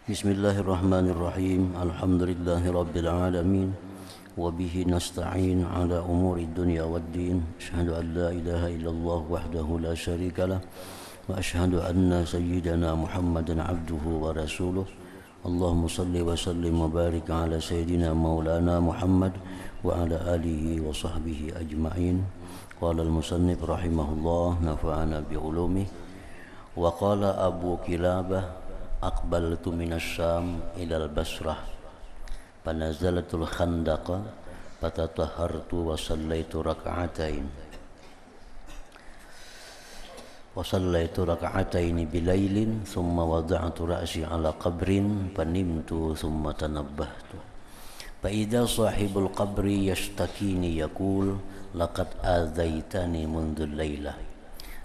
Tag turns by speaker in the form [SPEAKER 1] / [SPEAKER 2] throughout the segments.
[SPEAKER 1] Bismillahirrahmanirrahim. Alhamdulillahirabbil alamin. Wa bihi nasta'in ala umuri dunya waddin. Asyhadu an la ilaha illallah wahdahu la syarikalah wa asyhadu anna sayyidana Muhammadan abduhu wa rasuluh. Allahumma salli wa sallim wa barik ala sayyidina maulana Muhammad wa ala alihi wa sahbihi ajma'in. Qala al-musannif rahimahullah nafa'ana bi ulumih. Wa qala Abu Kilabah aqbaltu minasyam ilal basrah fanazalatul khandaqa fatatahhartu wa sallaitu raka'atain bilailin thumma wada'tu ra'si ala qabrin fanimtu thumma tanabbahtu fa idza sahibul qabri yashtakini yaqul laqad adzaitani mundul lailah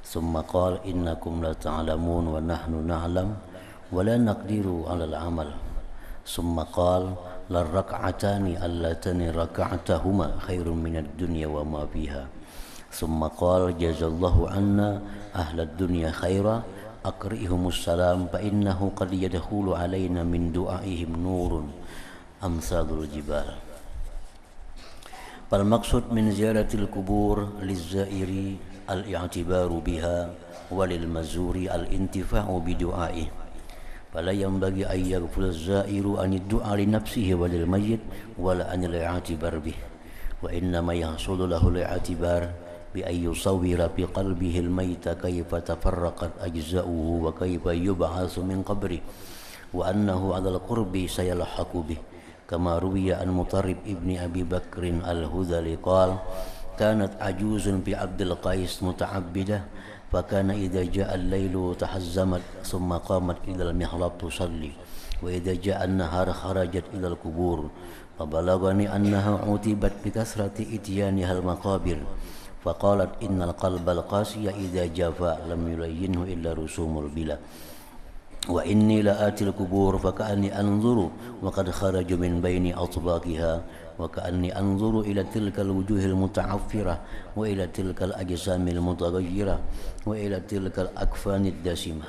[SPEAKER 1] thumma qala innakum la ta'lamun wa nahnu na'lam ولا نقدر على العمل ثم قال للركعتان اللتان ركعتهما خير من الدنيا وما فيها ثم قال جزا الله عنا أهل الدنيا خيرا أقرئهم السلام فإنه قد يدخل علينا من دعائهم نور أمثال الجبال فالمقصود من زيارة القبور للزائر الاعتبار بها وللمزور الانتفاع بدعائه فلا ينبغي أن يغفل الزائر عن الدعاء لنفسه وللميت ولا عن الاعتبار به وإنما يحصل له الاعتبار بأن يصور في قلبه الميت كيف تفرقت أجزاؤه وكيف يبعث من قبره وأنه على القرب سيلحق به كما روي عن مطرب ابن أبي بكر الهذلي قال كانت عجوز في عبد القيس متعبدة فكان إذا جاء الليل تحزمت ثم قامت إلى المحراب تصلي وإذا جاء النهار خرجت إلى القبور فبلغني أنها عوتبت بكثرة إتيانها المقابر فقالت إن القلب القاسي إذا جافا لم يلينه إلا رسوم البلا وإني لآتي القبور فكأني أنظر وقد خرج من بين أطباقها وكأني أنظر إلى تلك الوجوه المتعفرة وإلى تلك الأجسام المتغيرة وإلى تلك الأكفان الدسمة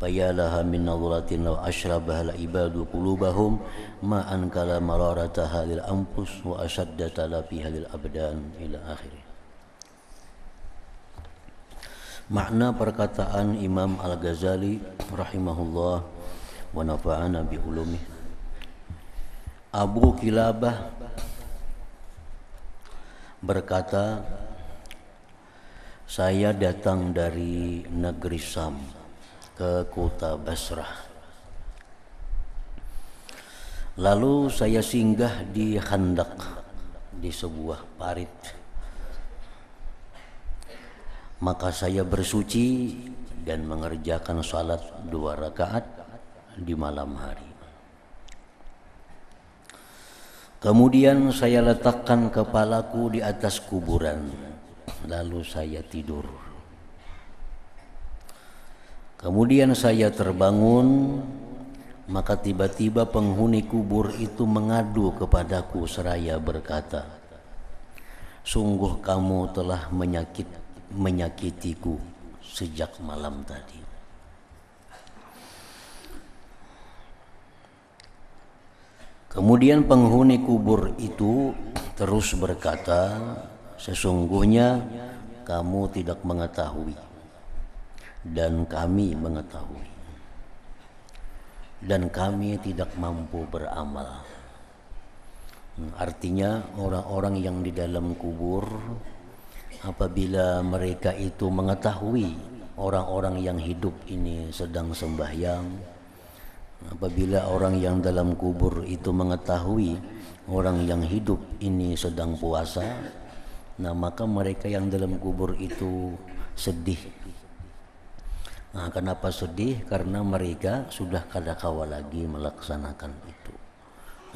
[SPEAKER 1] فيا لها من نظرة لو أشربها العباد قلوبهم ما أنكر مرارة هذه الأنفس وأشد تلافيها للأبدان إلى آخره. Makna perkataan Imam Al-Ghazali rahimahullah wa nafa'ana bi ulumih. Abu Kilabah berkata, saya datang dari negeri Syam ke kota Basrah. Lalu saya singgah di Khandaq, di sebuah parit. Maka saya bersuci dan mengerjakan salat 2 rakaat di malam hari. Kemudian saya letakkan kepalaku di atas kuburan, lalu saya tidur. Kemudian saya terbangun, maka tiba-tiba penghuni kubur itu mengadu kepadaku seraya berkata, sungguh kamu telah menyakitiku sejak malam tadi. Kemudian penghuni kubur itu terus berkata, sesungguhnya kamu tidak mengetahui dan kami mengetahui dan kami tidak mampu beramal. Artinya orang-orang yang di dalam kubur, apabila mereka itu mengetahui orang-orang yang hidup ini sedang sembahyang, apabila orang yang dalam kubur itu mengetahui orang yang hidup ini sedang puasa, nah maka mereka yang dalam kubur itu sedih. Nah, kenapa sedih? Karena mereka sudah kada kawa lagi melaksanakan itu.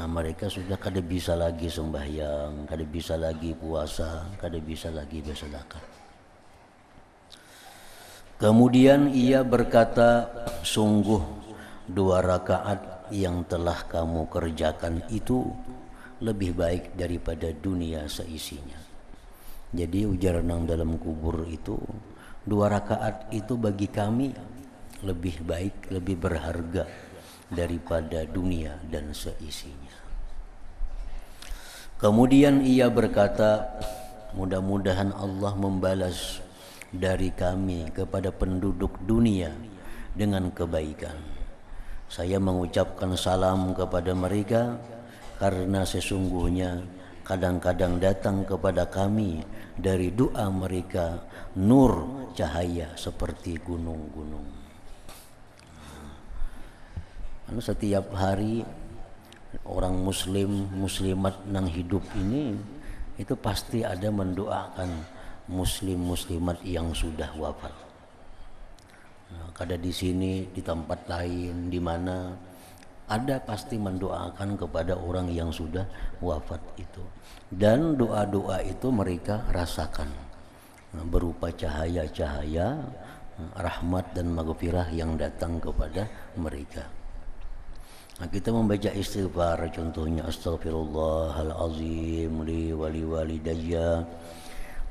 [SPEAKER 1] Nah, mereka sudah kada bisa lagi sembahyang, kada bisa lagi puasa, kada bisa lagi bersedekah. Kemudian ia berkata, sungguh 2 rakaat yang telah kamu kerjakan itu lebih baik daripada dunia seisinya. Jadi ujar nang dalam kubur itu, 2 rakaat itu bagi kami lebih baik, lebih berharga daripada dunia dan seisinya. Kemudian ia berkata, mudah-mudahan Allah membalas dari kami kepada penduduk dunia dengan kebaikan. Saya mengucapkan salam kepada mereka karena sesungguhnya kadang-kadang datang kepada kami dari doa mereka nur cahaya seperti gunung-gunung. Setiap hari orang muslim muslimat nang hidup ini itu pasti ada mendoakan muslim muslimat yang sudah wafat. Kada di sini, di tempat lain, di mana ada pasti mendoakan kepada orang yang sudah wafat itu. Dan doa-doa itu mereka rasakan berupa cahaya-cahaya rahmat dan maghfirah yang datang kepada mereka. Kita membaca istighfar, contohnya astaghfirullahalazim li wali walidayya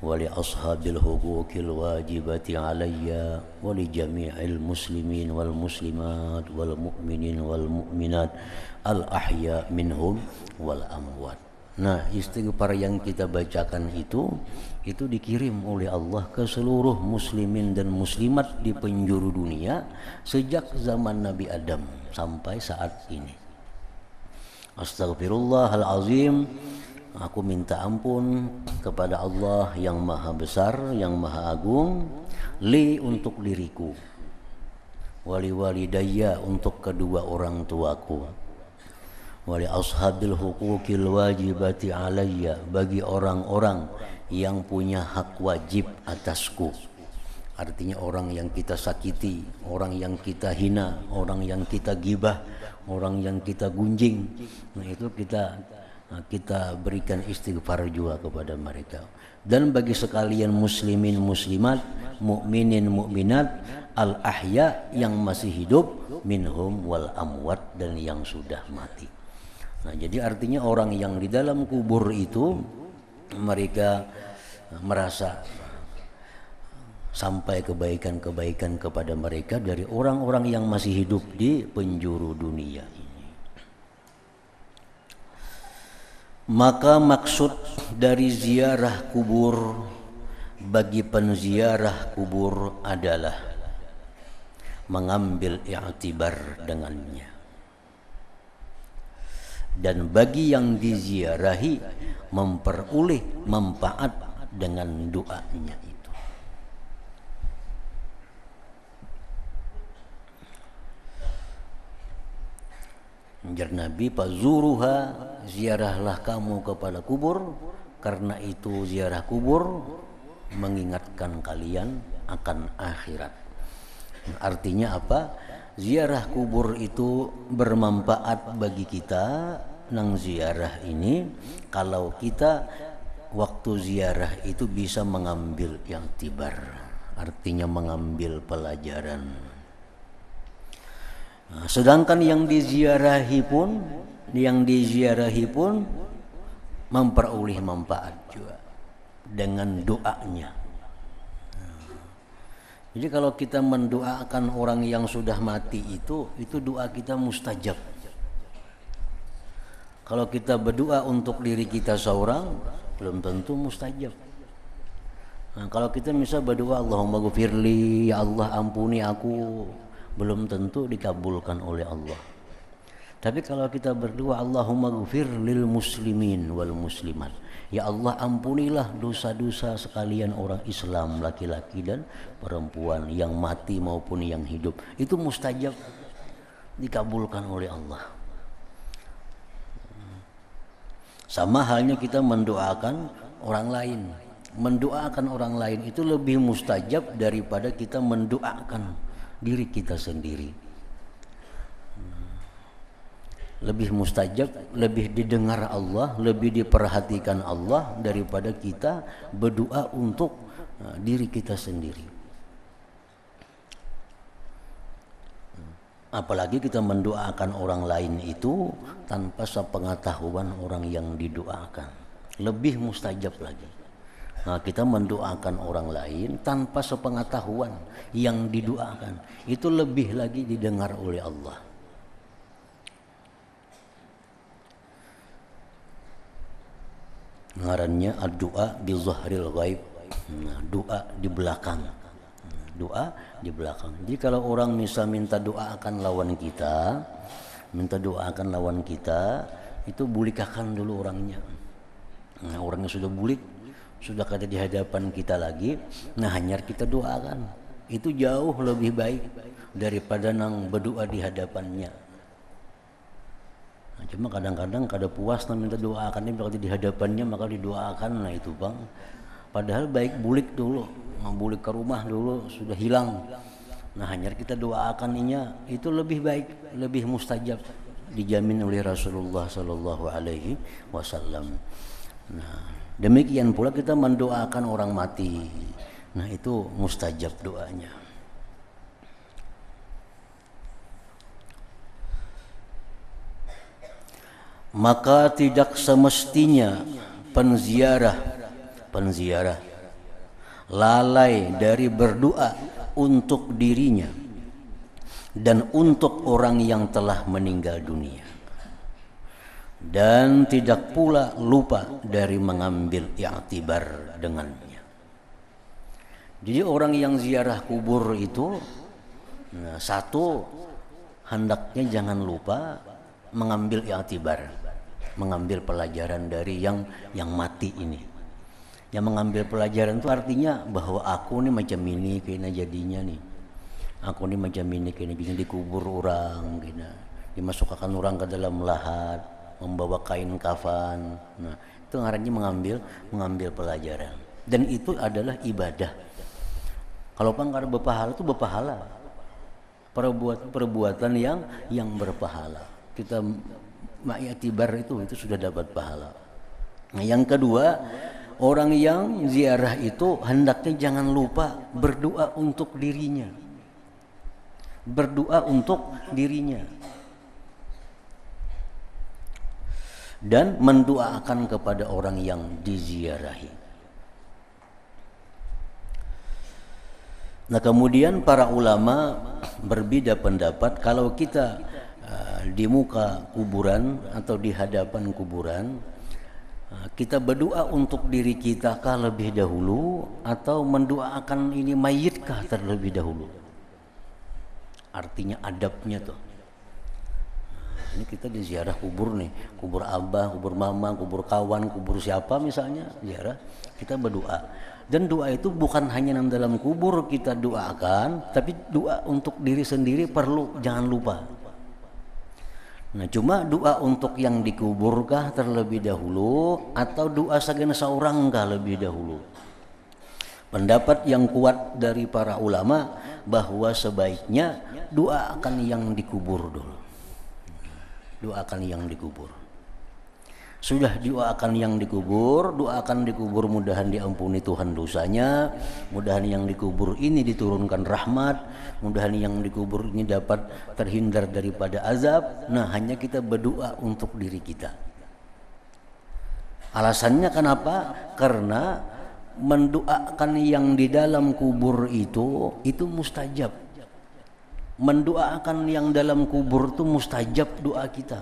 [SPEAKER 1] wali ashabil huquqil wajibati alayya wali jami'il muslimin wal muslimat wal mu'minin wal mu'minat al ahya minhum wal amwat. Nah, istighfar yang kita bacakan itu dikirim oleh Allah ke seluruh muslimin dan muslimat di penjuru dunia sejak zaman Nabi Adam sampai saat ini. Astaghfirullahalazim, aku minta ampun kepada Allah yang maha besar, yang maha agung, li untuk diriku, wali walidayya untuk kedua orang tuaku, wali ashabil huquqil wajibati alayya bagi orang-orang yang punya hak wajib atasku. Artinya orang yang kita sakiti, orang yang kita hina, orang yang kita gibah, orang yang kita gunjing. Nah, itu kita berikan istighfar juga kepada mereka. Dan bagi sekalian muslimin muslimat, mukminin mukminat, al ahya yang masih hidup, minhum wal amwat dan yang sudah mati. Nah, jadi artinya orang yang di dalam kubur itu mereka merasa sampai kebaikan-kebaikan kepada mereka dari orang-orang yang masih hidup di penjuru dunia ini. Maka maksud dari ziarah kubur bagi penziarah kubur adalah mengambil i'tibar dengannya. Dan bagi yang diziarahi memperoleh manfaat dengan doanya itu. Anjar Nabi, fazuruha, ziarahlah kamu kepada kubur, karena itu ziarah kubur mengingatkan kalian akan akhirat. Artinya apa? Ziarah kubur itu bermanfaat bagi kita nang ziarah ini kalau kita waktu ziarah itu bisa mengambil i'tibar, artinya mengambil pelajaran. Nah, sedangkan yang diziarahi pun memperoleh manfaat juga dengan doanya. Jadi kalau kita mendoakan orang yang sudah mati itu doa kita mustajab. Kalau kita berdoa untuk diri kita seorang belum tentu mustajab. Nah, kalau kita misal berdoa Allahumma ghfirli, ya Allah ampuni aku, belum tentu dikabulkan oleh Allah. Tapi kalau kita berdoa Allahumma ghfir lil muslimin wal muslimat, ya Allah ampunilah dosa-dosa sekalian orang Islam laki-laki dan perempuan yang mati maupun yang hidup, itu mustajab, dikabulkan oleh Allah. Sama halnya kita mendoakan orang lain. Mendoakan orang lain itu lebih mustajab daripada kita mendoakan diri kita sendiri. Lebih mustajab, lebih didengar Allah, lebih diperhatikan Allah daripada kita berdoa untuk diri kita sendiri. Apalagi kita mendoakan orang lain itu tanpa sepengetahuan orang yang didoakan, lebih mustajab lagi. Nah, kita mendoakan orang lain tanpa sepengetahuan yang didoakan, itu lebih lagi didengar oleh Allah. Ngarannya ad-du'a bi zahril ghaib. Nah, doa di belakang. Doa di belakang. Jadi kalau orang misal minta doa akan lawan kita, itu bulikakan dulu orangnya. Nah, orangnya sudah bulik, sudah ada di hadapan kita lagi, nah hanyar kita doakan. Itu jauh lebih baik daripada nang berdoa di hadapannya. Nah, cuma kadang-kadang kada puas nang minta doakan ini berarti di hadapannya maka didoakan. Nah itu bang, padahal baik bulik dulu, bulik ke rumah dulu sudah hilang. Nah hanya kita doakan itu lebih baik, lebih mustajab, dijamin oleh Rasulullah Sallallahu Alaihi Wasallam. Nah demikian pula kita mendoakan orang mati. Nah itu mustajab doanya. Maka tidak semestinya penziarah lalai dari berdoa untuk dirinya dan untuk orang yang telah meninggal dunia, dan tidak pula lupa dari mengambil i'tibar dengannya. Jadi orang yang ziarah kubur itu, nah, satu, hendaknya jangan lupa mengambil i'tibar, mengambil pelajaran dari yang mati ini. Yang mengambil pelajaran itu artinya bahwa aku nih macam ini kena jadinya nih. Aku nih macam ini kena jadinya, dikubur orang kena, dimasukkan orang ke dalam lahat, membawa kain kafan. Nah, itu ngarannya mengambil pelajaran. Dan itu adalah ibadah. Kalau pangkar berpahala itu berpahala. Perbuatan yang berpahala. Kita ma'yatibar itu sudah dapat pahala. Nah, yang kedua, orang yang ziarah itu hendaknya jangan lupa berdoa untuk dirinya. Berdoa untuk dirinya. Dan mendoakan kepada orang yang diziarahi. Nah, kemudian para ulama berbeda pendapat kalau kita di muka kuburan atau di hadapan kuburan, kita berdoa untuk diri kita kah lebih dahulu atau mendoakan ini mayit kah terlebih dahulu? Artinya adabnya tuh. Ini kita di ziarah kubur nih, kubur abah, kubur mama, kubur kawan, kubur siapa misalnya, ziarah, kita berdoa. Dan doa itu bukan hanya dalam kubur kita doakan, tapi doa untuk diri sendiri perlu, jangan lupa. Nah, cuma doa untuk yang dikuburkah terlebih dahulu atau doa sagan seorangkah lebih dahulu? Pendapat yang kuat dari para ulama bahwa sebaiknya doakan yang dikubur dulu. Doakan yang dikubur. Sudah doakan yang dikubur, doakan dikubur mudahan diampuni Tuhan dosanya, mudahan yang dikubur ini diturunkan rahmat, mudahan yang dikubur ini dapat terhindar daripada azab. Nah, hanya kita berdoa untuk diri kita. Alasannya kenapa? Karena mendoakan yang di dalam kubur itu mustajab. Mendoakan yang dalam kubur itu mustajab doa kita.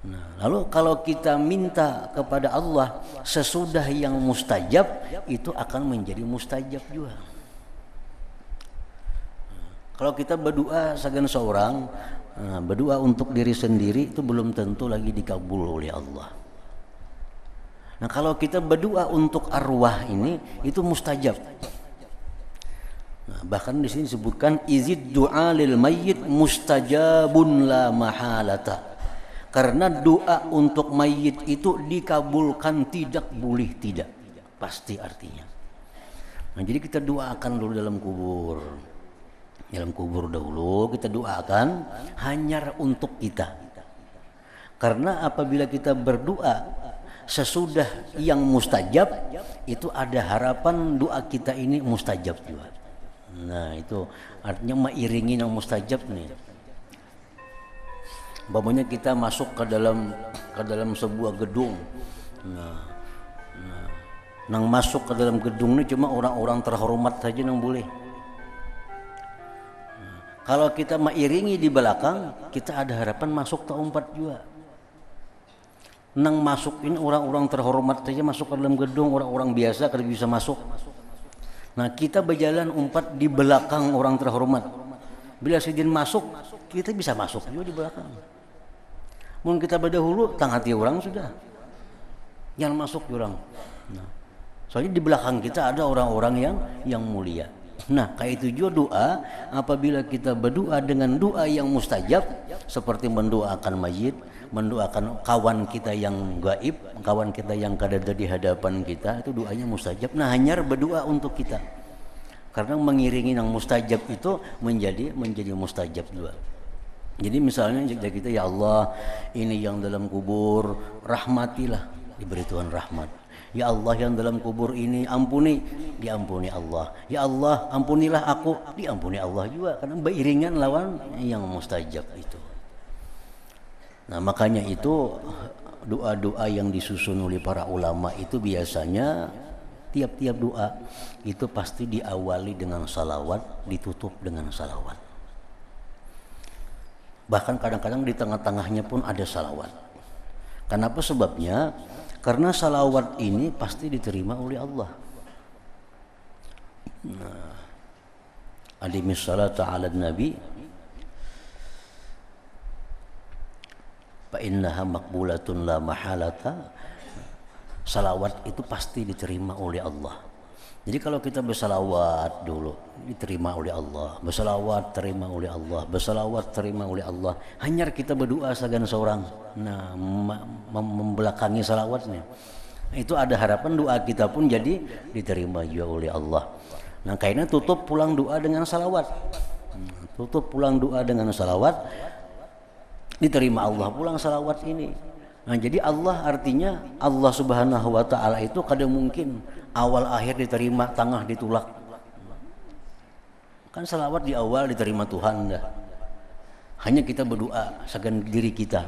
[SPEAKER 1] Nah, lalu kalau kita minta kepada Allah sesudah yang mustajab, itu akan menjadi mustajab juga. Kalau kita berdoa sagan seorang, berdoa untuk diri sendiri itu belum tentu lagi dikabul oleh Allah. Nah, kalau kita berdoa untuk arwah ini itu mustajab. Nah, bahkan di sini disebutkan izid du'a lil mayyit mustajabun la mahalata. Karena doa untuk mayit itu dikabulkan tidak boleh tidak, pasti artinya. Nah, jadi kita doakan dulu dalam kubur. Dalam kubur dahulu kita doakan hanya untuk kita. Karena apabila kita berdoa sesudah yang mustajab, itu ada harapan doa kita ini mustajab juga. Nah, itu artinya mengiringi yang mustajab nih. Umpamanya kita masuk ke dalam sebuah gedung. Nang masuk ke dalam gedung ini cuma orang-orang terhormat saja yang boleh. Kalau kita mengiringi di belakang, kita ada harapan masuk ke 4 juga. Nang masukin orang-orang terhormat saja masuk ke dalam gedung, orang-orang biasa kada bisa masuk. Nah kita berjalan umpat di belakang orang terhormat. Bila sidin masuk, kita bisa masuk juga di belakang. Mungkin kita berdahulu, tang hati orang sudah. Jangan masuk orang. Nah, soalnya di belakang kita ada orang-orang yang mulia. Nah, kayak itu juga doa. Apabila kita berdoa dengan doa yang mustajab, seperti mendoakan mayit, mendoakan kawan kita yang gaib, kawan kita yang kada ada di hadapan kita, itu doanya mustajab. Nah, hanya berdoa untuk kita. Karena mengiringi yang mustajab itu menjadi mustajab juga. Jadi misalnya kita, ya Allah, ini yang dalam kubur rahmatilah, diberi Tuhan rahmat. Ya Allah, yang dalam kubur ini ampuni, diampuni Allah. Ya Allah, ampunilah aku, diampuni Allah juga. Karena beriringan lawan yang mustajab itu. Nah makanya itu doa-doa yang disusun oleh para ulama itu biasanya tiap-tiap doa itu pasti diawali dengan salawat, ditutup dengan salawat. Bahkan kadang-kadang di tengah-tengahnya pun ada salawat. Kenapa sebabnya? Karena salawat ini pasti diterima oleh Allah. Nah, alimis salata ala nabi fa innaha maqbulatun la mahalata. Salawat itu pasti diterima oleh Allah. Jadi kalau kita bersalawat dulu diterima oleh Allah, bersalawat terima oleh Allah, bersalawat terima oleh Allah. Hanya kita berdoa sagan seorang, nah membelakangi salawatnya. Itu ada harapan doa kita pun jadi diterima juga oleh Allah. Nah karena tutup pulang doa dengan salawat, tutup pulang doa dengan salawat, diterima Allah pulang salawat ini. Nah jadi Allah artinya Allah subhanahu wa ta'ala itu kadang mungkin awal akhir diterima, tengah ditolak. Kan salawat di awal diterima Tuhan dah. Hanya kita berdoa segan diri kita.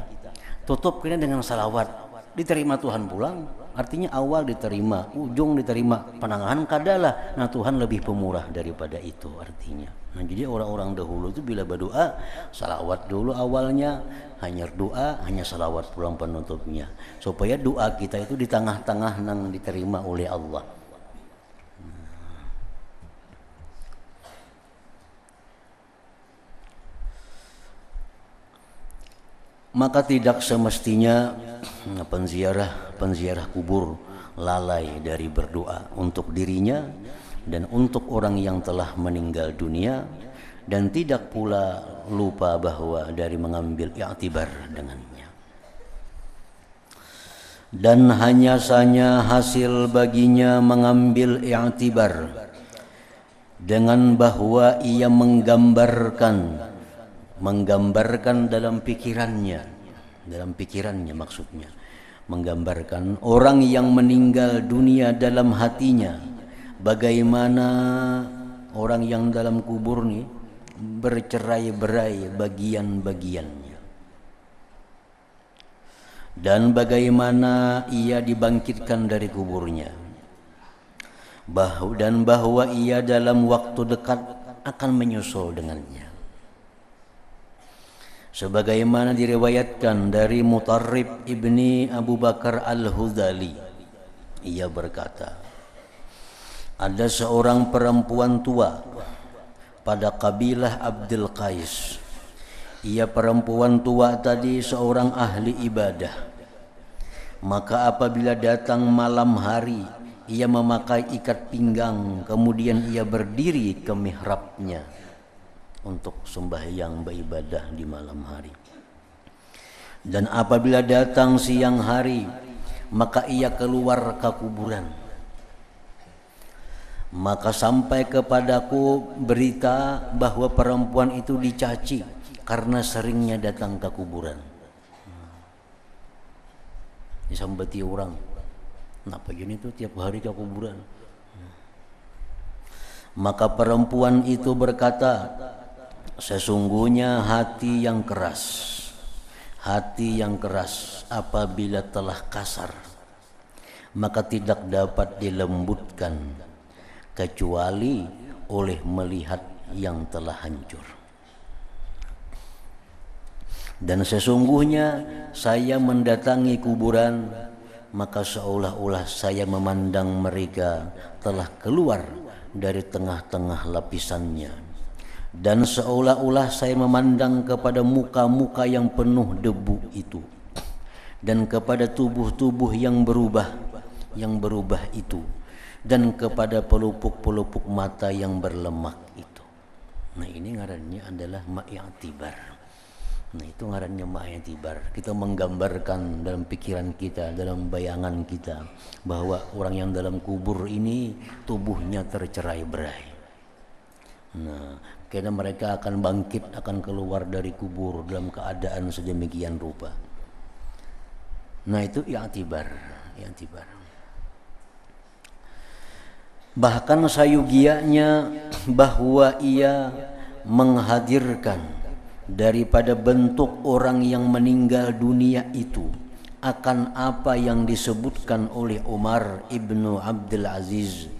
[SPEAKER 1] Tutup kena dengan salawat, diterima Tuhan pulang. Artinya awal diterima, ujung diterima, penangahan kadalah. Nah Tuhan lebih pemurah daripada itu artinya. Nah jadi orang-orang dahulu itu bila berdoa salawat dulu awalnya, hanya doa, hanya salawat pulang penutupnya, supaya doa kita itu di tengah-tengah nang diterima oleh Allah. Maka tidak semestinya penziarah kubur lalai dari berdoa untuk dirinya dan untuk orang yang telah meninggal dunia, dan tidak pula lupa bahwa dari mengambil i'tibar dengannya. Dan hanya saja hasil baginya mengambil i'tibar dengan bahwa ia menggambarkan dalam pikirannya maksudnya, menggambarkan orang yang meninggal dunia dalam hatinya, bagaimana orang yang dalam kubur nih bercerai-berai bagian-bagiannya, dan bagaimana ia dibangkitkan dari kuburnya, dan bahwa ia dalam waktu dekat akan menyusul dengannya. Sebagaimana diriwayatkan dari Mutarrib ibni Abu Bakar al-Hudhali, ia berkata, ada seorang perempuan tua pada kabilah Abdul Qais. Ia perempuan tua tadi seorang ahli ibadah. Maka apabila datang malam hari, ia memakai ikat pinggang, kemudian ia berdiri ke mihrabnya untuk sembahyang beribadah di malam hari. Dan apabila datang siang hari, maka ia keluar ke kuburan. Maka sampai kepadaku berita bahwa perempuan itu dicaci karena seringnya datang ke kuburan. Disambati orang, kenapa gini tuh tiap hari ke kuburan? Maka perempuan itu berkata, sesungguhnya hati yang keras apabila telah kasar, maka tidak dapat dilembutkan kecuali oleh melihat yang telah hancur. Dan sesungguhnya saya mendatangi kuburan, maka seolah-olah saya memandang mereka telah keluar dari tengah-tengah lapisannya, dan seolah-olah saya memandang kepada muka-muka yang penuh debu itu, dan kepada tubuh-tubuh yang berubah itu, dan kepada pelupuk-pelupuk mata yang berlemak itu. Nah, ini ngarannya adalah ma'yatibar. Nah, itu ngarannya ma'yatibar. Kita menggambarkan dalam pikiran kita, dalam bayangan kita, bahwa orang yang dalam kubur ini tubuhnya tercerai-berai. Nah, karena mereka akan bangkit, akan keluar dari kubur dalam keadaan sedemikian rupa. Nah, itu i'tibar. Bahkan sayugianya bahwa ia menghadirkan daripada bentuk orang yang meninggal dunia itu akan apa yang disebutkan oleh Umar ibnu Abdul Aziz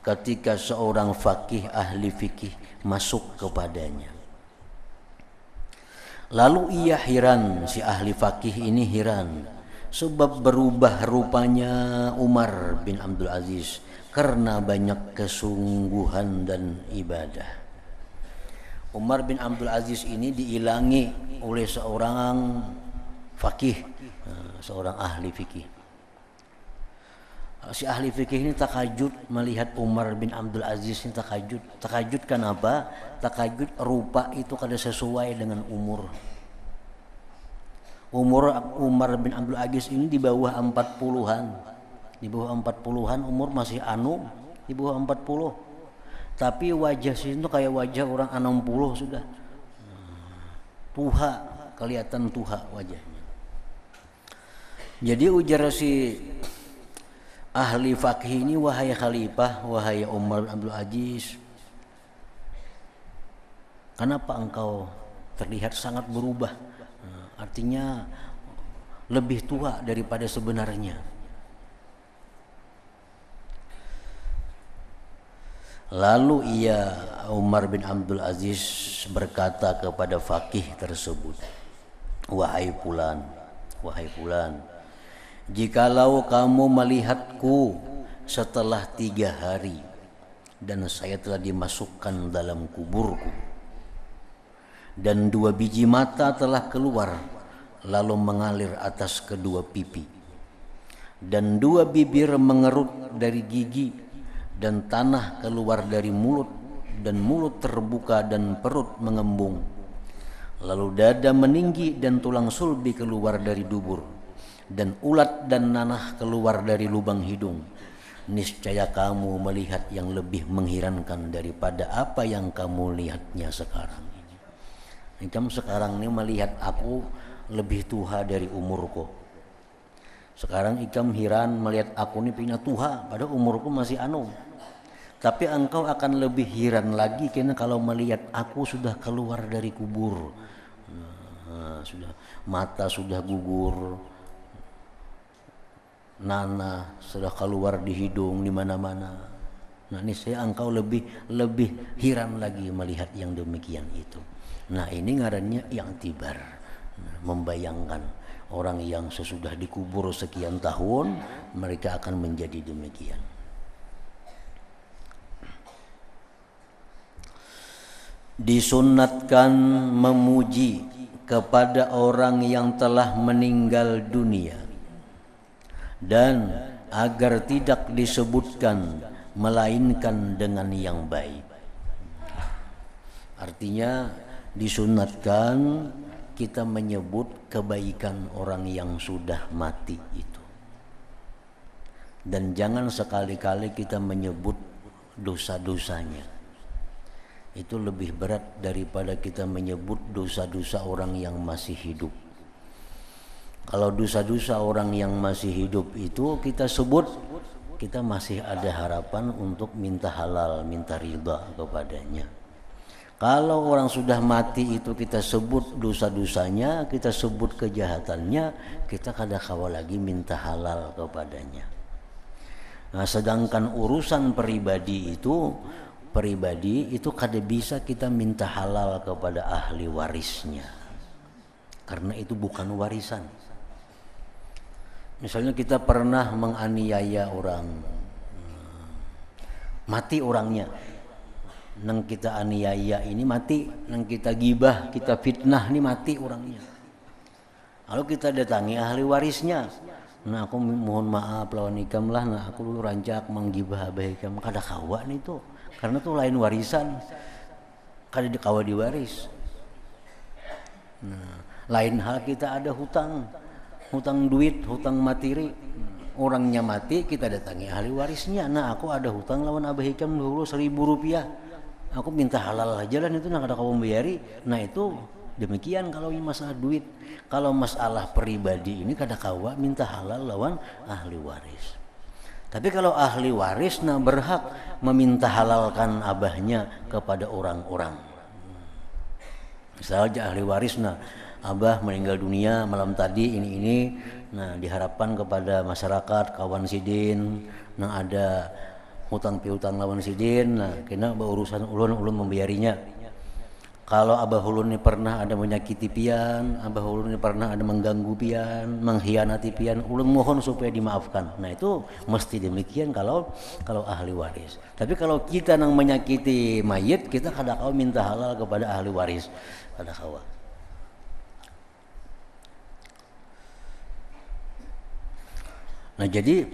[SPEAKER 1] ketika seorang faqih ahli fikih masuk kepadanya. Lalu ia heran, si ahli faqih ini heran, sebab berubah rupanya Umar bin Abdul Aziz karena banyak kesungguhan dan ibadah. Umar bin Abdul Aziz ini diilangi oleh seorang faqih, seorang ahli fikih. Si ahli fikih ini takajud melihat Umar bin Abdul Aziz ini, takajud. Takajud kenapa? Takajud rupa itu kada sesuai dengan umur. Umur Umar bin Abdul Aziz ini di bawah 40-an. Di bawah 40-an umur masih di bawah 40. Tapi wajah sih itu kayak wajah orang 60 sudah. Tuha, kelihatan tuha wajahnya. Jadi ujar si ahli fakih ini, wahai khalifah, wahai Umar bin Abdul Aziz, kenapa engkau terlihat sangat berubah? Artinya lebih tua daripada sebenarnya. Lalu Umar bin Abdul Aziz berkata kepada faqih tersebut, wahai fulan, jikalau kamu melihatku setelah 3 hari dan saya telah dimasukkan dalam kuburku, dan 2 biji mata telah keluar lalu mengalir atas kedua pipi, dan 2 bibir mengerut dari gigi, dan tanah keluar dari mulut, dan mulut terbuka dan perut mengembung, lalu dada meninggi dan tulang sulbi keluar dari dubur, dan ulat dan nanah keluar dari lubang hidung, niscaya kamu melihat yang lebih mengherankan daripada apa yang kamu lihatnya sekarang ini. Kamu sekarang ini melihat aku lebih tua dari umurku. Sekarang ikam heran melihat aku ini punya tua, padahal umurku masih Tapi engkau akan lebih heran lagi karena kalau melihat aku sudah keluar dari kubur, sudah mata sudah gugur, nanah sudah keluar di hidung, di mana-mana. Nah, ini saya engkau lebih heran lagi melihat yang demikian itu. Nah, ini ngarannya i'tibar, membayangkan orang yang sesudah dikubur sekian tahun mereka akan menjadi demikian. Disunnatkan memuji kepada orang yang telah meninggal dunia, dan agar tidak disebutkan melainkan dengan yang baik. Artinya disunnatkan kita menyebut kebaikan orang yang sudah mati itu, dan jangan sekali-kali kita menyebut dosa-dosanya. Itu lebih berat daripada kita menyebut dosa-dosa orang yang masih hidup. Kalau dosa-dosa orang yang masih hidup itu kita sebut, kita masih ada harapan untuk minta halal, minta ridha kepadanya. Kalau orang sudah mati itu kita sebut dosa-dosanya, kita sebut kejahatannya, kita kada kawa lagi minta halal kepadanya. Nah, sedangkan urusan pribadi itu kada bisa kita minta halal kepada ahli warisnya. karena itu bukan warisan. Misalnya kita pernah menganiaya orang, mati orangnya, nang kita aniaya ini mati, nang kita gibah, kita fitnah ini mati orangnya. Lalu kita datangi ahli warisnya, nah aku mohon maaf lawan ikam lah, nah aku dulu rancak menggibah abah ikam, kada kawa nih tuh, karena tuh lain warisan, kada dikawa diwaris. Nah, lain hal kita ada hutang duit, hutang materi, orangnya mati kita datangi ahli warisnya, nah aku ada hutang lawan abah ikam dulu 1.000 rupiah, aku minta halal aja lah itu, nah kada kawa membayari. Nah itu demikian kalau ini masalah duit. Kalau masalah pribadi ini kada kawa minta halal lawan ahli waris. Tapi kalau ahli waris nah berhak meminta halalkan abahnya kepada orang-orang. Misalnya ahli waris nah abah meninggal dunia malam tadi ini, nah diharapkan kepada masyarakat kawan sidin, nah ada hutang piutang lawan sidin, nah kena berurusan ulun membayarinya. Kalau abah ulun ini pernah ada menyakiti pian, abah ulun ini pernah ada mengganggu pian, mengkhianati pian, ulun mohon supaya dimaafkan. Nah itu mesti demikian kalau ahli waris. Tapi kalau kita nang menyakiti mayit, kita kada kau minta halal kepada ahli waris, kada kawa. Nah jadi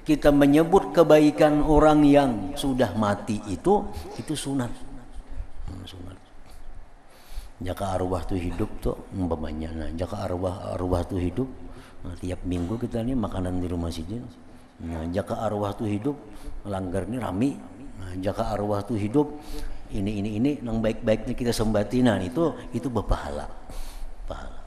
[SPEAKER 1] kita menyebut kebaikan orang yang sudah mati itu sunat. Sunat. Jika arwah tu hidup tuh umpamanya, nah jika arwah tu hidup, nah, tiap minggu kita nih makanan di rumah sidin. Nah jika arwah tu hidup, langgar nih rami. Nah jika arwah tu hidup, ini yang baik-baiknya kita sembati, nah itu berpahala. Pahala.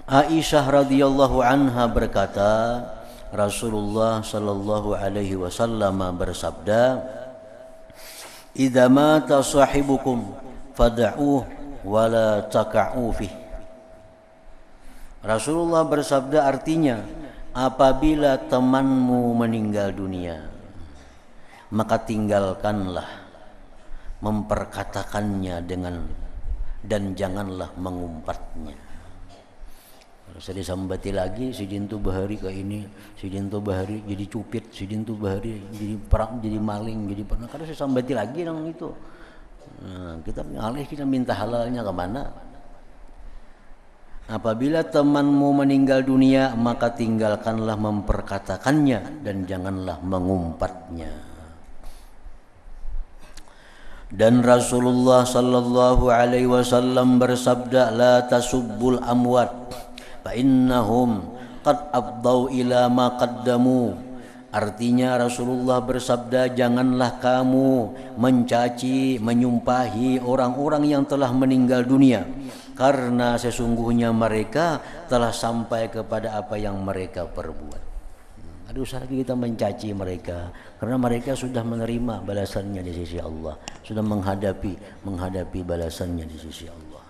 [SPEAKER 1] Aisyah radhiyallahu anha berkata, Rasulullah sallallahu alaihi wasallam bersabda, "Idza mata sahibukum fad'uhu wa la taqa'u fih." Rasulullah bersabda artinya, apabila temanmu meninggal dunia, maka tinggalkanlah memperkatakannya dan janganlah mengumpatnya. Saya disambati lagi, sidin tu bahari ke ini, sidin tu bahari jadi cupit, sidin tu bahari jadi perang, jadi maling, jadi pernah. Karena saya sambati lagi nang itu. Nah, kita minta halalnya kemana? Apabila temanmu meninggal dunia, maka tinggalkanlah memperkatakannya dan janganlah mengumpatnya. Dan Rasulullah sallallahu alaihi wasallam bersabda, la tasubbul amwat fa innahum qad afdau ila ma qaddamu. Artinya Rasulullah bersabda, janganlah kamu mencaci, menyumpahi orang-orang yang telah meninggal dunia, karena sesungguhnya mereka telah sampai kepada apa yang mereka perbuat. Ada usaha kita mencaci mereka karena mereka sudah menerima balasannya di sisi Allah, sudah menghadapi balasannya di sisi Allah.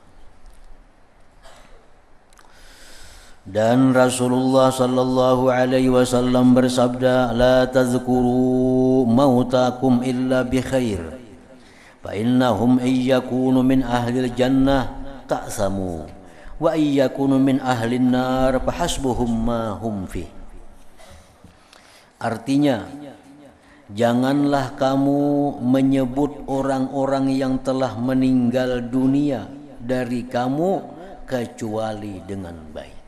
[SPEAKER 1] Dan Rasulullah sallallahu alaihi wasallam bersabda, la tazkuru mautakum illa bi khair fa innahum iyyakunu min ahlil jannah ta'samu wa iyyakunu min ahlin nar fahasbuhum ma hum fi. Artinya, janganlah kamu menyebut orang-orang yang telah meninggal dunia dari kamu kecuali dengan baik.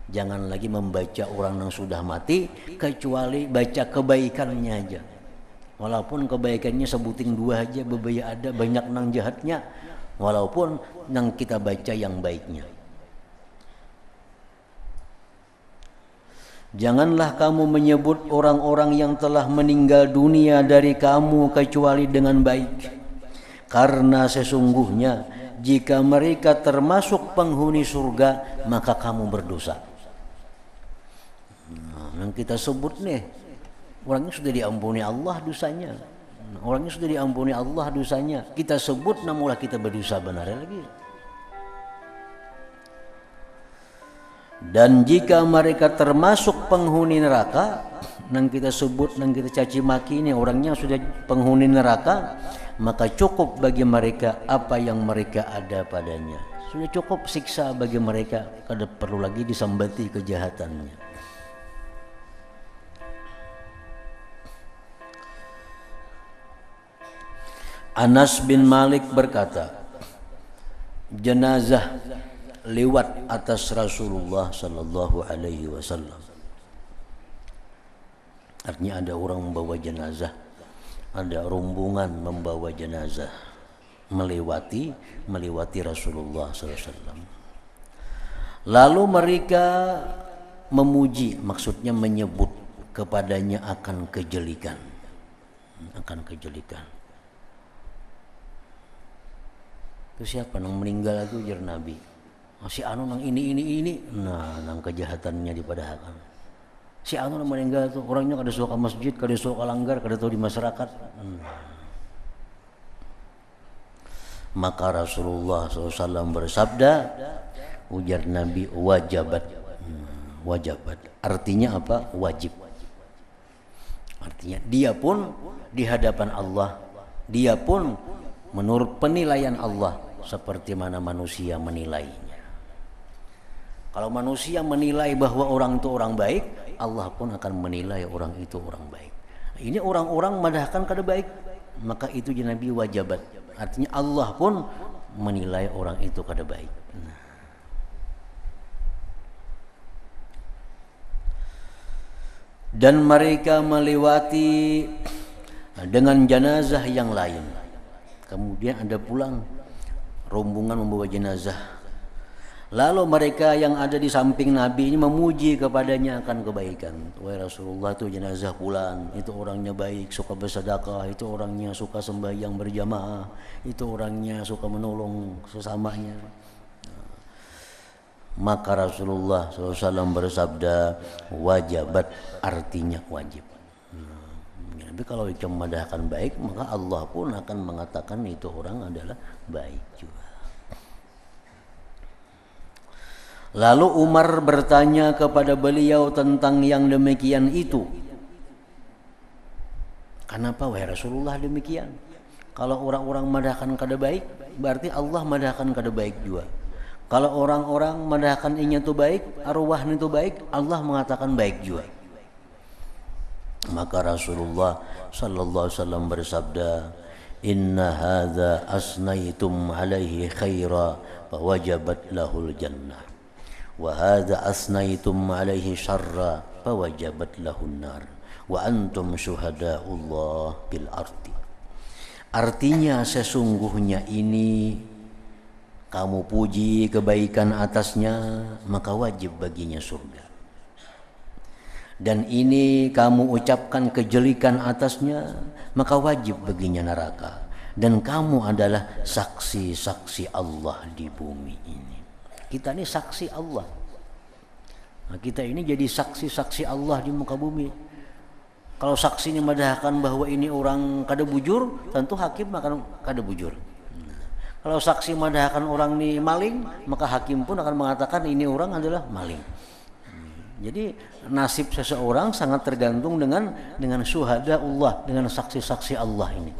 [SPEAKER 1] Jangan lagi membaca orang yang sudah mati kecuali baca kebaikannya aja. Walaupun kebaikannya sebuting 2 aja, bebaya ada banyak nang jahatnya. Walaupun nang kita baca yang baiknya. Janganlah kamu menyebut orang-orang yang telah meninggal dunia dari kamu kecuali dengan baik. Karena sesungguhnya jika mereka termasuk penghuni surga, maka kamu berdosa. Yang kita sebut nih, orangnya sudah diampuni Allah dosanya. Orangnya sudah diampuni Allah dosanya. Kita sebut namulah kita berdosa benar lagi. Dan jika mereka termasuk penghuni neraka, nang kita sebut, nang kita caci maki ini orangnya sudah penghuni neraka, maka cukup bagi mereka apa yang mereka ada padanya. Sudah cukup siksa bagi mereka, kada perlu lagi disambati kejahatannya. Anas bin Malik berkata, jenazah lewat atas Rasulullah sallallahu alaihi wasallam. Artinya ada orang membawa jenazah, ada rombongan membawa jenazah melewati Rasulullah sallallahu alaihi wasallam. Lalu mereka memuji, maksudnya menyebut kepadanya akan kejelikan. Itu siapa nang meninggal itu jar Nabi. Si anu nang ini. Nah, nang kejahatannya dipadahkan. Si anu nang meninggal itu orangnya kada suka masjid, kada suka langgar, kada tahu di masyarakat. Maka Rasulullah SAW bersabda, ujar Nabi, wajabat. Artinya apa? Wajib. Artinya dia pun di hadapan Allah, dia pun menurut penilaian Allah seperti mana manusia menilainya. Kalau manusia menilai bahwa orang itu orang baik, Allah pun akan menilai orang itu orang baik. Ini orang-orang madahkan kada baik, maka itu Nabi wajabat. Artinya Allah pun menilai orang itu kada baik. Dan mereka melewati dengan jenazah yang lain. Kemudian ada pulang rombongan membawa jenazah. Lalu mereka yang ada di samping Nabi ini memuji kepadanya akan kebaikan. Wahai Rasulullah, itu jenazah pulang, itu orangnya baik, suka bersedekah, itu orangnya suka sembahyang berjamaah, itu orangnya suka menolong sesamanya. Maka Rasulullah SAW bersabda, wajabat, artinya wajib. Tapi kalau cuma madahkan baik, maka Allah pun akan mengatakan itu orang adalah baik juga. Lalu Umar bertanya kepada beliau tentang yang demikian itu. Kenapa wahai Rasulullah demikian? Kalau orang-orang madahkan kada baik, berarti Allah madahkan kada baik juga. Kalau orang-orang madahkan inya itu baik, arwah itu baik, Allah mengatakan baik juga. Maka Rasulullah sallallahu alaihi wasallam bersabda, inna hadza asnaitum alaihi khaira fawajabat lahul jannah wa hadza asnaitum alaihi syarra fawajabat lahun nar wa antum syuhadaullah bil ardi. Artinya sesungguhnya ini kamu puji kebaikan atasnya, maka wajib baginya surga. Dan ini kamu ucapkan kejelikan atasnya, maka wajib baginya neraka. Dan kamu adalah saksi-saksi Allah di bumi ini. Kita ini saksi Allah. Nah, kita ini jadi saksi-saksi Allah di muka bumi. Kalau saksi ini madahkan bahwa ini orang kada bujur, tentu hakim akan kada bujur. Kalau saksi madahkan orang ini maling, maka hakim pun akan mengatakan ini orang adalah maling. Jadi nasib seseorang sangat tergantung dengan syuhada Allah, dengan saksi-saksi Allah ini.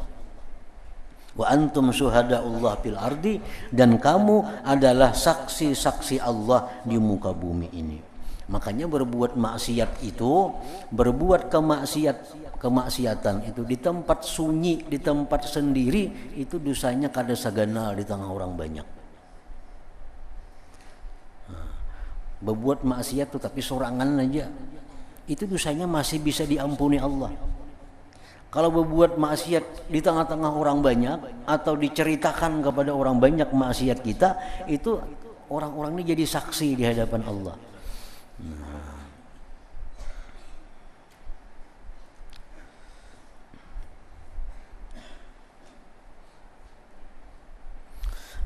[SPEAKER 1] Wa antum syuhadaullah fil ardi, dan kamu adalah saksi-saksi Allah di muka bumi ini. Makanya berbuat maksiat itu, berbuat kemaksiatan itu di tempat sunyi, di tempat sendiri, itu dosanya kada saganal di tengah orang banyak. Berbuat maksiat itu tapi sorangan aja, itu dosanya masih bisa diampuni Allah. Kalau berbuat maksiat di tengah-tengah orang banyak atau diceritakan kepada orang banyak maksiat kita, itu orang-orang ini jadi saksi di hadapan Allah.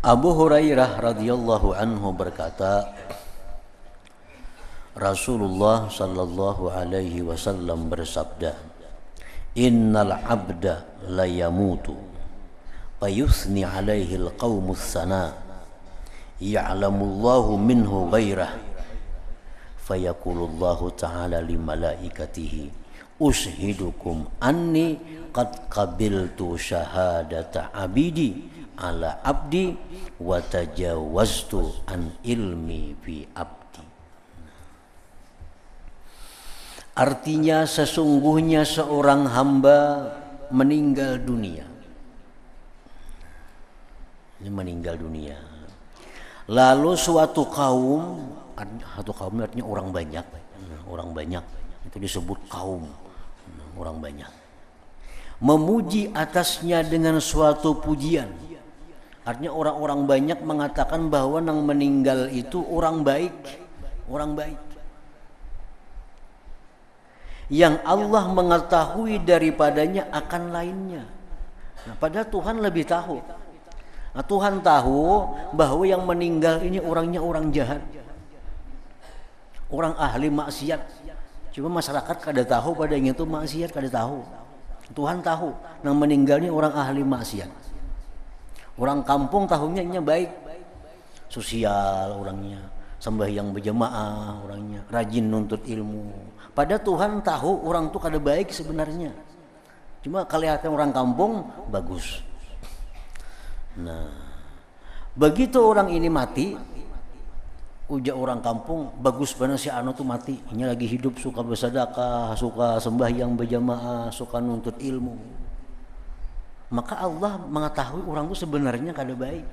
[SPEAKER 1] Abu Hurairah radhiyallahu anhu berkata, Rasulullah sallallahu alaihi wasallam bersabda, innal abda la yamutu fayusni alaihi alqaumus sana ya'lamullahu minhu ghairah fayaqulullahu ta'ala li malaikatihi ushidukum anni qad qabiltu syahadata abidi ala abdi wa tajawaztu an ilmi fi abdi. Artinya sesungguhnya seorang hamba meninggal dunia. Ini meninggal dunia. Lalu suatu kaum artinya orang banyak. Orang banyak itu disebut kaum. Orang banyak. Memuji atasnya dengan suatu pujian. Artinya orang-orang banyak mengatakan bahwa yang meninggal itu orang baik. Orang baik. Yang Allah mengetahui daripadanya akan lainnya. Nah, padahal Tuhan lebih tahu. Nah, Tuhan tahu bahwa yang meninggal ini orangnya orang jahat, orang ahli maksiat. Cuma masyarakat kada tahu pada yang itu maksiat kada tahu. Tuhan tahu, yang meninggal ini orang ahli maksiat. Orang kampung tahunya ini baik, sosial orangnya, sembahyang berjamaah orangnya, rajin nuntut ilmu. Padahal Tuhan tahu orang itu kada baik sebenarnya. Cuma kelihatan orang kampung bagus. Nah, begitu orang ini mati, ujar orang kampung bagus benar si anu tuh mati. Ini lagi hidup suka bersedekah, suka sembahyang berjamaah, suka nuntut ilmu. Maka Allah mengetahui orang itu sebenarnya kada baik.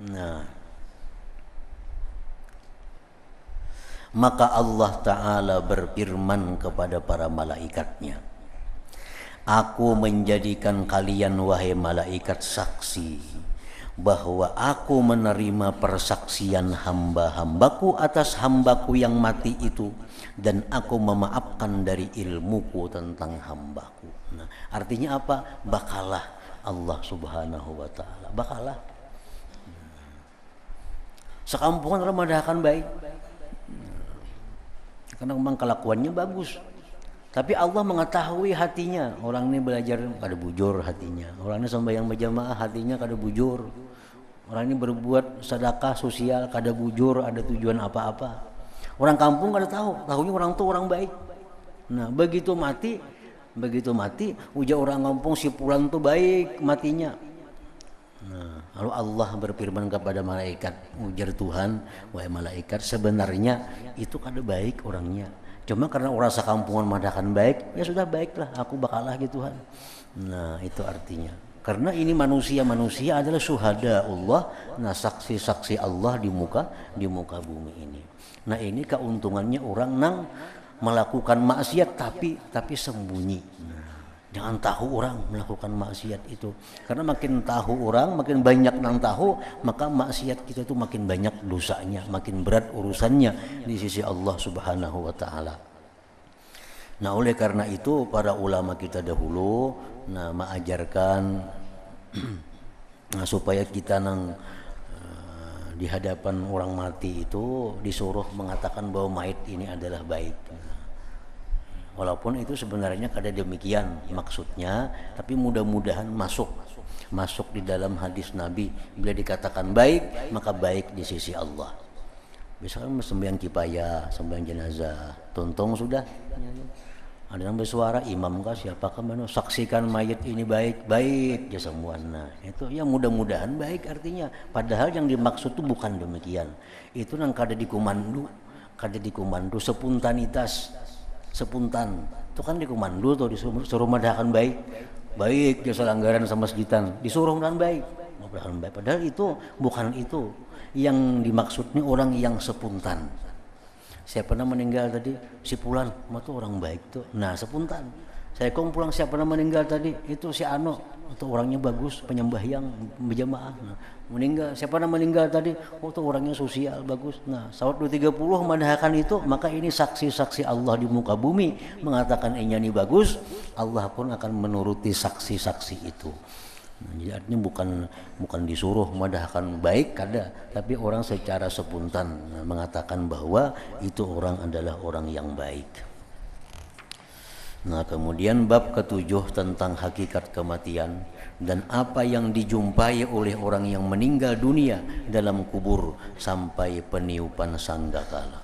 [SPEAKER 1] Nah, maka Allah Ta'ala berfirman kepada para malaikatnya, aku menjadikan kalian wahai malaikat saksi bahwa aku menerima persaksian hamba-hambaku atas hambaku yang mati itu, dan aku memaafkan dari ilmuku tentang hambaku. Nah, artinya apa? Bakalah Allah Subhanahu wa Ta'ala, bakalah sekampungan orang madahkan baik. Karena memang kelakuannya bagus, tapi Allah mengetahui hatinya. Orang ini belajar kada bujur hatinya, orang ini sembahyang berjamaah hatinya kada bujur, orang ini berbuat sedekah sosial kada bujur, ada tujuan apa-apa. Orang kampung kada tahu, tahunya orang tuh orang baik. Nah, begitu mati ujar orang kampung si pulan tuh baik matinya. Nah, lalu Allah berfirman kepada malaikat, ujar Tuhan, wahai malaikat, sebenarnya itu kada baik orangnya. Cuma karena orang sekampungan madakan baik, ya sudah baiklah, aku bakalah gitu Tuhan. Nah, itu artinya. Karena ini manusia adalah syuhada Allah, nah saksi-saksi Allah di muka bumi ini. Nah, ini keuntungannya orang nang melakukan maksiat tapi sembunyi. Nah, jangan tahu orang melakukan maksiat itu, karena makin tahu orang, makin banyak nang tahu, maka maksiat kita itu makin banyak dosanya, makin berat urusannya di sisi Allah Subhanahu wa Ta'ala. Nah, oleh karena itu para ulama kita dahulu mengajarkan supaya kita di hadapan orang mati itu disuruh mengatakan bahwa mayit ini adalah baik. Walaupun itu sebenarnya kada demikian maksudnya, tapi mudah-mudahan masuk di dalam hadis Nabi, bila dikatakan baik maka baik di sisi Allah. Misalkan sembahyang kifayah, sembahyang jenazah, tontong sudah ada yang bersuara imam kah siapakah mana saksikan mayit ini baik ya semua. Nah, itu ya mudah-mudahan baik artinya, padahal yang dimaksud itu bukan demikian. Itu nang kada dikomando sepuntan itu kan dikomando tuh, disuruh madahakan baik jasa anggaran sama segitan disuruh dan baik. Padahal itu bukan itu yang dimaksudnya orang yang sepuntan. Siapa nama meninggal tadi? Si Pulan, itu orang baik tuh. Nah, sepuntan. Saya pulang siapa nama meninggal tadi? Itu si Ano, itu orangnya bagus, penyembahyang berjamaah. Nah, meninggal siapa nama meninggal tadi? Oh, itu orangnya sosial bagus. Nah, saat 230 mendahkan itu, maka ini saksi-saksi Allah di muka bumi mengatakan ini bagus, Allah pun akan menuruti saksi-saksi itu. Nah, jadi artinya bukan disuruh madahkan baik kada, tapi orang secara spontan mengatakan bahwa itu orang adalah orang yang baik. Nah, kemudian bab ke-7 tentang hakikat kematian dan apa yang dijumpai oleh orang yang meninggal dunia dalam kubur sampai peniupan sangkakala.